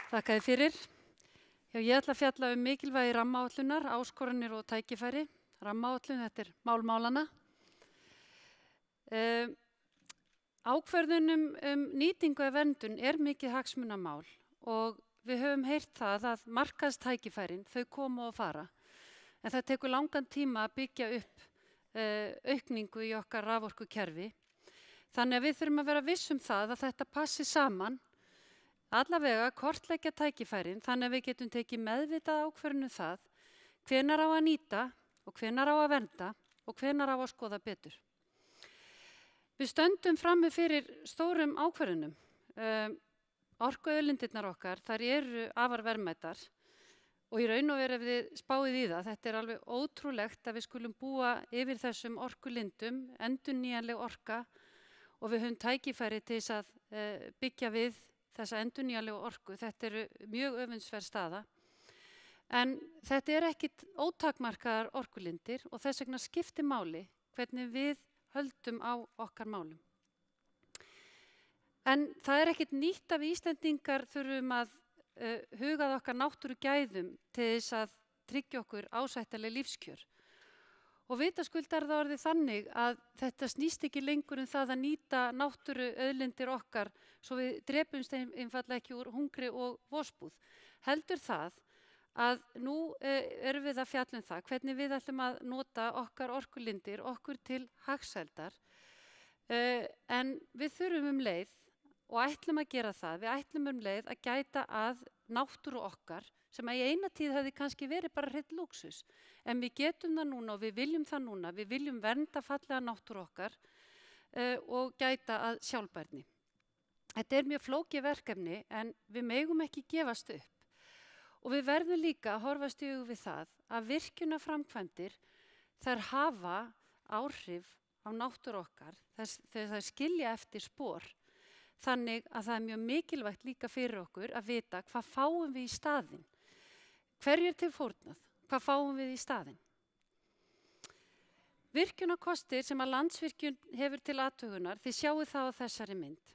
Þakka þér fyrir. Já, ég ætla að fjalla mikilvægi rammaáætlunar, áskoranir og tækifæri. Rammaáætlun, þetta er mál málanna. Ákvörðun nýtingu eða verndun er mikið hagsmunamál og við höfum heyrt það að markaðstækifærin, þau koma og fara. En það tekur langan tíma að byggja upp aukningu í okkar raforkukerfi. Þannig að við þurfum að vera viss það að þetta passi saman. Allavega kortleggja tækifærin þannig að við getum tekið meðvitað ákvörðun það hvenær á að nýta og hvenær á að vernda og hvenær á að skoða betur. Við stöndum frammi fyrir stórum ákvörðunum. Orkuauðlindirnar okkar, þær eru afar verðmætar og í raun og veru ef þið spáið í það, þetta er alveg ótrúlegt að við skulum búa yfir þessum orkulindum, endurnýjanleg orka og við höfum tækifæri til þess að byggja við þessa endurnýjanlegu orku. Þetta eru mjög öfundsverð staða. En þetta er ekkit ótakmarkaðar orkulindir og þess vegna skiptir máli hvernig við höldum á okkar málum. En það er ekkit nýtt að við Íslendingar þurfum að huga að okkar náttúrugæðum til þess að tryggja okkur ásættanleg lífskjör. Og vitaskuld er það orðið þannig að þetta snýst ekki lengur það að nýta náttúruauðlindir okkar svo við drepumst einfaldlega ekki úr hungri og vosbúð. Heldur það að nú erum við að fjalla það hvernig við ætlum að nota okkar orkulindir, okkur til hagsældar. En við þurfum leið og ætlum að gera það. Við ætlum leið að gæta að náttúru okkar sem að í eina tíð hefði kannski verið bara hreinn lúxus. En við getum það núna og við viljum það núna. Við viljum vernda fallega náttúru okkar og gæta að sjálfbærni. Þetta er mjög flókið verkefni en við megum ekki gefast upp. Og við verðum líka að horfast í augu við það að virkjunarframkvæmdir þær hafa áhrif á náttúru okkar þegar þær skilja eftir spor. Þannig að það er mjög mikilvægt líka fyrir okkur að vita hvað fáum við í staðinn. Hverju er til fórnað? Hvað fáum við í staðinn? Virkjunarkostir sem að Landsvirkjun hefur til athugunar, þið sjáið það á þessari mynd.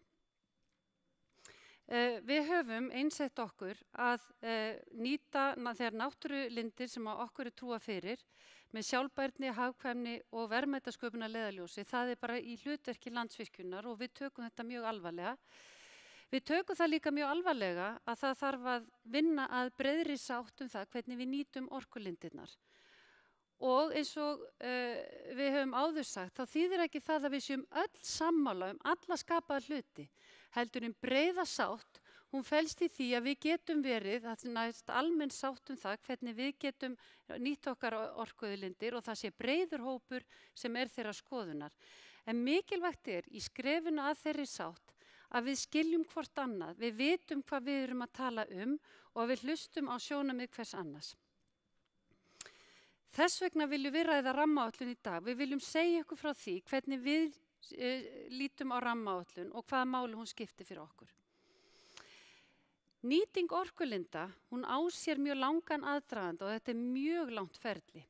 Við höfum einsett okkur að nýta þegar náttúrulindir sem okkur er trúa fyrir með sjálfbærni, hagkvæmni og verðmætasköpunar leiðarljósi. Það er bara í hlutverki Landsvirkjunar og við tökum þetta mjög alvarlega. Við tökum það líka mjög alvarlega að það þarf að vinna að breiðri sátt það hvernig við nýtum orkulindirnar. Og eins og við höfum áður sagt, þá þýðir ekki það að við séum öll sammála alla skapaða hluti. Heldur breiða sátt, hún felst í því að við getum verið, það næst almenn sátt það hvernig við getum nýtt okkar orkuauðlindir og það sé breiður hópur sem er þeirra skoðunar. En mikilvægt er í skrefinu að þeirri sátt að við skiljum hvort annað, við vitum hvað við erum að tala og við hlustum á sjónarmið hvers annars. Þess vegna viljum við ræða rammaáætlun í dag. Við viljum segja ykkur frá því hvernig við lítum á rammaáætlun og hvaða máli hún skiptir fyrir okkur. Nýting orkulinda, hún á sér mjög langan aðdraganda og þetta er mjög langt ferli.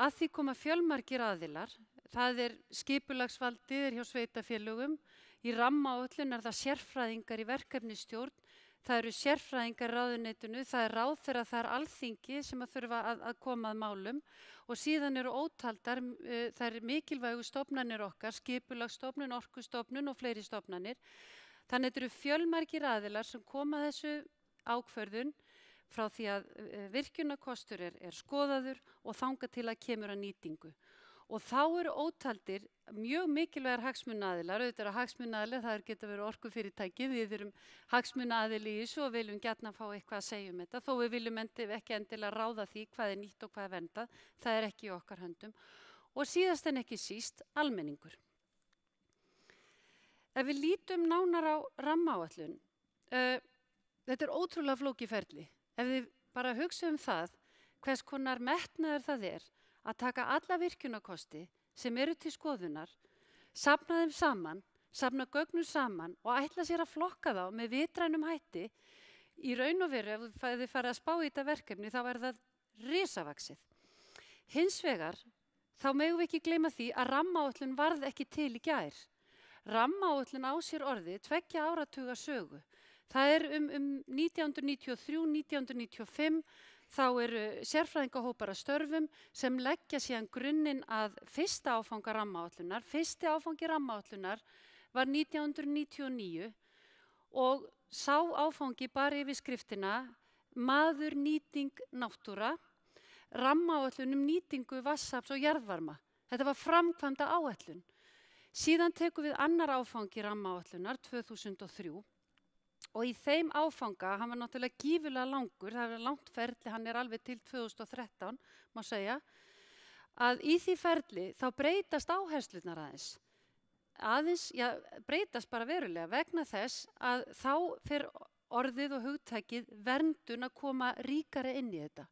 Að því koma fjölmargir aðilar, það er skipulagsvaldið hjá sveitarfélögum, í rammaáætlun er það sérfræðingar í verkefnisstjórn, það eru sérfræðingar í ráðuneytinu, það er ráðherra, það er alþingi sem að þurfa að koma að málum og síðan eru ótaldar, það eru mikilvægu stofnanir okkar, skipulagsstofnun, orkustofnun og fleiri stofnanir. Þannig þetta eru fjölmargir aðilar sem koma að þessu ákvörðun frá því að virkjunarkostur er skoðaður og þangað til að kemur að nýtingu. Og þá eru ótaldir mjög mikilvægar hagsmunaaðilar, auðvitað eru hagsmunaaðilar, það geta verið orkufyrirtæki, við erum hagsmunaaðili í þessu og viljum gjarnan fá eitthvað að segja þetta, þó við viljum ekki endilega ráða því hvað er nýtt og hvað er verndað, það er ekki í okkar höndum. Og síðast en ekki síst, almenningur. Ef við lítum nánar á rammaáætlun, þetta er ótrúlega flókið ferli. Ef við bara hugsa það, hvers konar metnaður það er, að taka alla virkjunarkosti sem eru til skoðunar, safna þeim saman, safna gögnum saman og ætla sér að flokka þá með vitrænum hætti. Í raun og veru, ef þið farið að spá í þetta verkefni, þá er það risavaxið. Hins vegar, þá megum við ekki gleyma því að rammaáætlun varð ekki til í gær. Rammaáætlun á sér orðið 2 áratuga sögu. Það um 1993, 1995, þá eru sérfræðingahópar að störfum sem leggja síðan grunninn að fyrsta áfanga rammaáætlunar. Fyrsti áfangi rammaáætlunar var 1999 og sá áfangi bar yfirskriftina Maður, nýting, náttúra, rammaáætlun nýtingu vatnsafls og jarðvarma. Þetta var framkvæmda áætlun. Síðan tekum við annar áfangi rammaáætlunar 2003 og í þeim áfanga, hann var náttúrulega gífurlega langur, það var langt ferli, hann alveg til 2013, má segja, að í því ferli þá breytast áherslunar aðeins, já, breytast bara verulega vegna þess að þá fer orðið og hugtækið verndun að koma ríkari inn í þetta.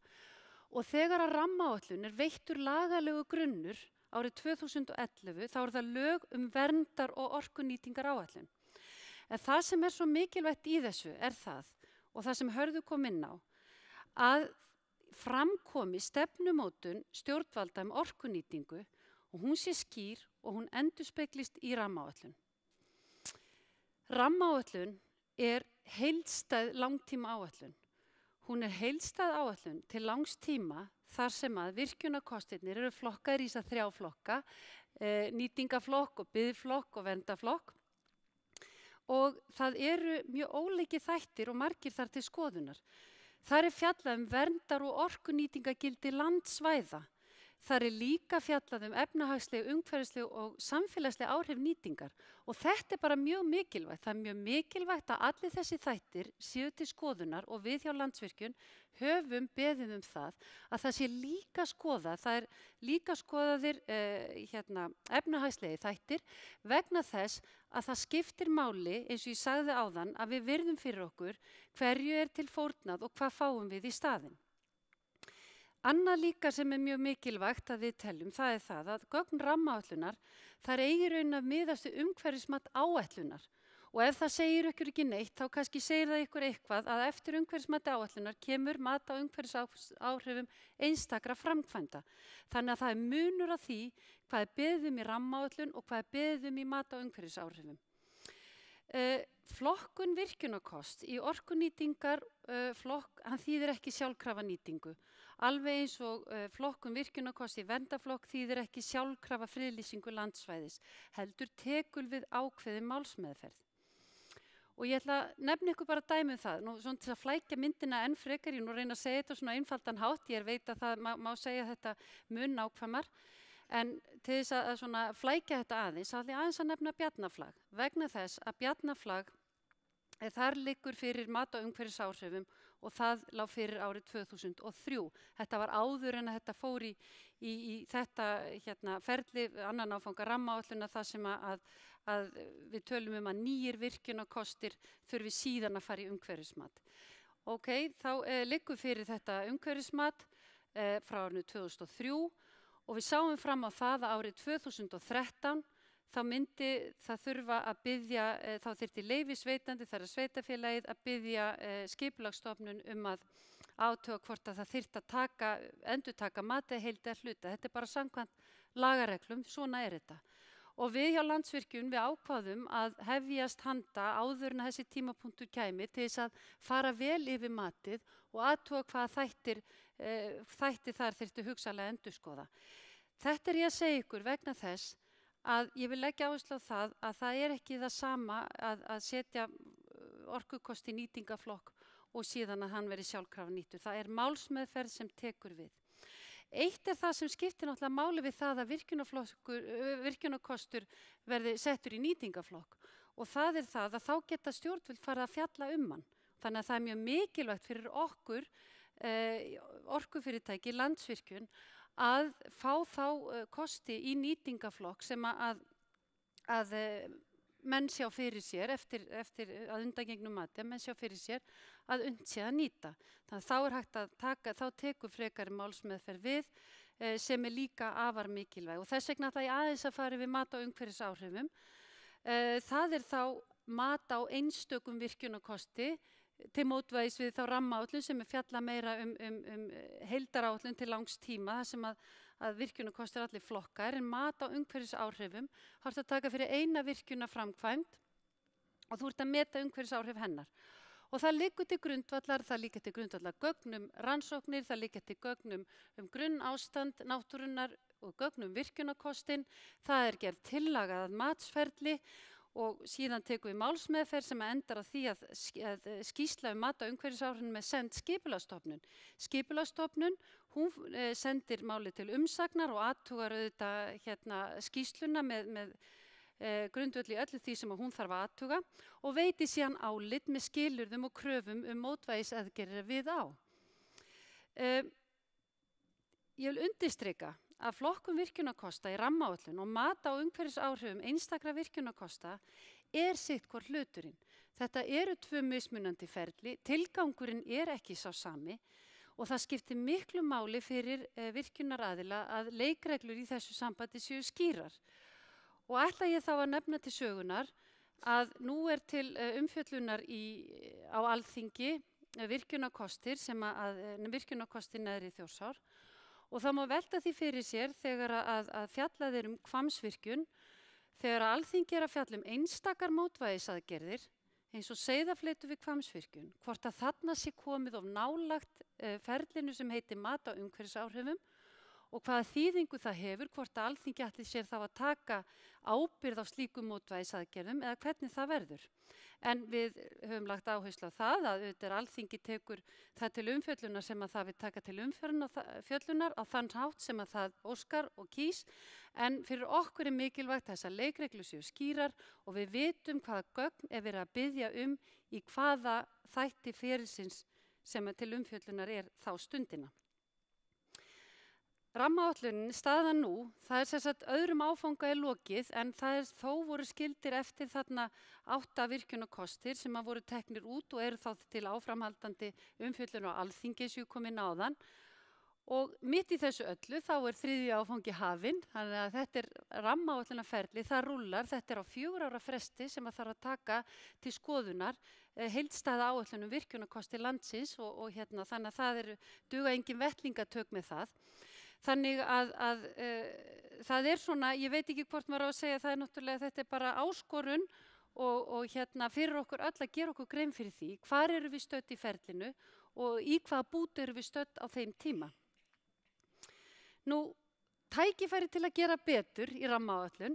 Og þegar að rammaáætlun veittur lagalegu grunnur árið 2011, þá það lög verndar og orkunýtingar áætlun. En það sem svo mikilvægt í þessu það, og það sem Hörður kom inn á, að framkomi stefnumótun stjórnvalda orkunýtingu og hún sé skýr og hún endurspeglist í rammaáætlun. Rammaáætlun heildstæð langtíma áætlun. Hún heildstæð áætlun til langs tíma þar sem að virkjunarkostirnir eru flokkaðir í þessa 3 flokka, nýtingaflokk og biðflokk og verndarflokk. Og það eru mjög ólíkir þættir og margir þar til skoðunar. Þar fjallað verndar- og orkunýtingagildi landsvæða. Þar líka fjallað efnahagsleg, umhverfisleg og samfélagsleg áhrif nýtingar. Og þetta bara mjög mikilvægt. Það mjög mikilvægt að allir þessi þættir séu til skoðunar og við hjá Landsvirkjun höfum beðið það að það sé líka skoðað. Það líka skoðaðir efnahagslegi þættir vegna þess að það skiptir máli, eins og ég sagði áðan, að við virðum fyrir okkur hverju til fórnað og hvað fáum við í staðinn. Annað líka sem mjög mikilvægt að við teljum, það það að gögn rammaáætlunar, það eigi raun að miðast við umhverfismat áætlunar. Og ef það segir ykkur ekki neitt, þá kannski segir það ykkur eitthvað að eftir umhverfismati áætlunar kemur mat á umhverfisáhrifum einstakra framkvæmda. Þannig að það munur á því hvað beðið í rammaáætlun og hvað beðið í mat á umhverfisáhrifum. Flokkun virkjunarkost í orkunýtingar flokk, hann þýðir ekki sjálfkrafa nýtingu. Alveg eins og flokkun virkjunarkost í verndarflokk þýðir ekki sjálfkrafa friðlýsingu landsvæðis, heldur tekur við ákveðin málsmeðferð. Og ég ætla að nefna ykkur bara dæmi það, nú svona til að flækja myndina enn frekar, ég nú reyna að segja þetta svona einfaldan hátt, ég veit að það má segja þetta mun nákvæmar, en til þess að svona flækja þetta aðeins, ætla ég aðeins að nefna Bjarnarflag, vegna þess að Bjarnarflag þar liggur fyrir mat á umhverfisáhrifum og það lá fyrir árið 2003. Þetta var áður en að þetta fór í þetta ferli, annan áfanga rammaáætluna, það sem að við tölum að nýjir virkjunarkostir þurfi síðan að fara í umhverfismat. Ok, þá liggur fyrir þetta umhverfismat frá árinu 2003 og við sáum fram á það að árið 2013 þá myndi það þurfa að biðja, þá þyrfti leyfisveitandi, það sveitarfélagið, að biðja skipulagsstofnun að athuga hvort að það þyrfti að endurtaka mati heilda hluta. Þetta bara samkvæmt lagareglum, svona þetta. Og við hjá Landsvirkjun við ákváðum að hefjast handa áður en þessi tímapunktur kæmi til þess að fara vel yfir matið og athuga hvaða þætti þar þyrfti hugsanlega endurskoða. Þetta ég að segja ykkur vegna þess að ég vil leggja áherslu á það ekki það sama að setja orkukosti nýtingaflokk og síðan að hann veri sjálfkrafa nýttur. Það málsmeðferð sem tekur við. Eitt það sem skiptir náttúrulega máli við það að virkjunarkostur verði settur í nýtingaflokk og það það að þá geta stjórnvöld farið að fjalla hann. Þannig að það mjög mikilvægt fyrir okkur, orkufyrirtæki, Landsvirkjun, að fá þá kosti í nýtingaflokk sem að menn sjá fyrir sér eftir að undangengnum mati, menn sjá fyrir sér að unnt sé að nýta. Þannig að þá hægt að taka, þá tekur frekari málsmeðferð við sem líka afar mikilvæg. Og þess vegna ætla ég aðeins að fara við mat á umhverfisáhrifum. Það þá mat á einstökum virkjunarkosti til mótvægis við þá rammaáætlun sem fjalla meira heildaráætlun til langs tíma, þar sem að virkjunarkostir allir flokkar, en mat á umhverfisáhrifum þarf að taka fyrir eina virkjunarframkvæmd og þú ert að meta umhverfisáhrif hennar. Og það liggur til grundvallar, það liggur til grundvallar gögnum rannsóknir, það liggur til gögnum grunnástand náttúrunnar og gögnum virkjunarkostin. Það gerð tillagað matsferli og síðan tekum við málsmeðferð sem endar á því að skýrsla mat á umhverfisáhrifum send Skipulagsstofnun. Skipulagsstofnun, hún sendir máli til umsagnar og athugar auðvitað skýrsluna með grundvöll í öllu því sem hún þarf að athuga og veiti síðan álit með skilyrðum og kröfum mótvægisaðgerðir við á. Ég vil undirstrika að flokkun virkjunarkosta í rammaáætlun og mat á umhverfisáhrifum einstakra virkjunarkosta sitt hvor hluturinn. Þetta eru tvö mismunandi ferli, tilgangurinn ekki sá sami og það skiptir miklu máli fyrir virkjunaraðila að leikreglur í þessu sambandi séu skýrar. Og ætla ég þá að nefna til sögunar að nú til umfjöllunar á Alþingi virkjunarkostir virkjunarkostir neðri Þjórsár og það má velta því fyrir sér þegar að fjallað Hvammsvirkjun, þegar Alþingi að fjalla einstakar mótvægisaðgerðir eins og Seiðafleitu við Hvammsvirkjun, hvort að þarna sé komið of nálagt ferlinu sem heitir mat á umhverfisáhrifum og hvaða þýðingu það hefur, hvort að Alþingi ætli sér þá að taka ábyrgð á slíkum mótvægisaðgerðum eða hvernig það verður. En við höfum lagt áherslu á það að auðvitað Alþingi tekur það til umfjöllunar sem að það vil taka til umfjöllunar á þann hátt sem að það óskar og kýs. En fyrir okkur mikilvægt þessar leikreglur séu skýrar og við vitum hvaða gögn verið að biðja í hvaða þætti ferilsins sem til umfjöllunar þá stundina. Rammaáætlunin staðan nú, það sem sagt öðrum áfanga lokið en það þó voru skildir eftir þarna 8 virkjunarkostir sem að voru teknir út og eru þá til áframhaldandi umfjöllun á Alþingi sem kom inn áðan. Og mitt í þessu öllu þá 3. áfangi hafinn, þannig að þetta rammaáætlunarferli, það rúllar, þetta á 4 ára fresti sem að þarf að taka til skoðunar heildstæða áætlunum virkjunarkosti landsins og þannig að það duga engin vettlingatök með það. Þannig að það svona, ég veit ekki hvort maður á að segja, það náttúrulega, þetta bara áskorun og fyrir okkur öll að gera okkur grein fyrir því, hvar eru við stödd í ferlinu og í hvaða bútu eru við stödd á þeim tíma. Nú, tækifæri til að gera betur í rammaáætlun,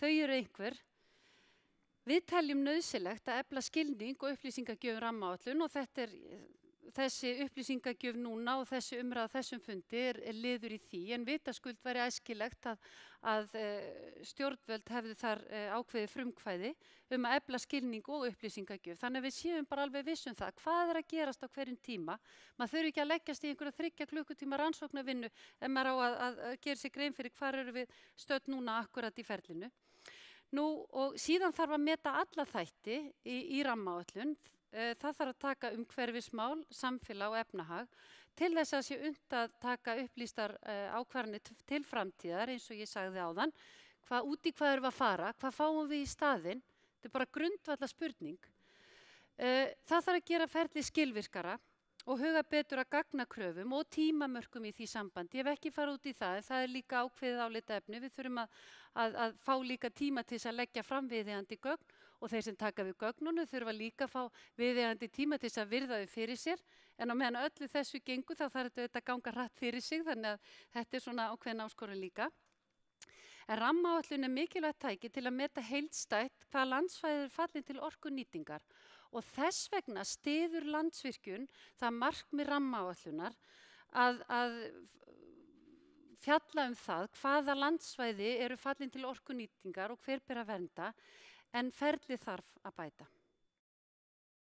þau eru einhver. Við teljum nauðsynlegt að efla skilning og upplýsingagjöf rammaáætlun og þessi upplýsingagjöf núna og þessi umræða á þessum fundi liður í því, en vitaskuld væri æskilegt að stjórnvöld hefðu þar ákveðið frumkvæði að efla skilning og upplýsingagjöf. Þannig að við séum bara alveg viss það, hvað að gerast á hverjum tíma. Maður þurfi ekki að leggjast í einhverja 3 klukkutíma rannsóknarvinnu ef maður á að gera sér grein fyrir hvar eru við stödd núna akkurat í ferlinu. Nú, og síðan þarf að meta alla þætti í rammaáætlun. Það þarf að taka umhverfismál, samfélag og efnahag til þess að sé unnt að taka upplýstar ákvarðanir til framtíðar eins og ég sagði áðan. Út í hvað erum við að fara, hvað fáum við í staðinn? Þetta bara grundvalla spurning. Það þarf að gera ferlið skilvirkara og huga betur að gagnakröfum og tímamörkum í því sambandi. Ég hef ekki farið út í það, en það líka ákveðið álitaefni. Við þurfum að fá líka tíma til þess að leggja fram viðeigandi gögn og þeir sem taka við gögnunum þurfa líka að fá viðeigandi tíma til þess að virða þau fyrir sér. En á meðan öllu þessu gengur þá þarf þetta að ganga hratt fyrir sig, þannig að þetta svona ákveðin áskorun líka. En rammaáætlun mikilvægt tæki til að meta heildstætt hvað landsvæði fallin til orkunýtingar og þess vegna styður Landsvirkjun það markmið rammaáætlunar að fjalla það hvaða landsvæði eru fallin til orkunýtingar og hver ber að vernda en ferli þarf að bæta.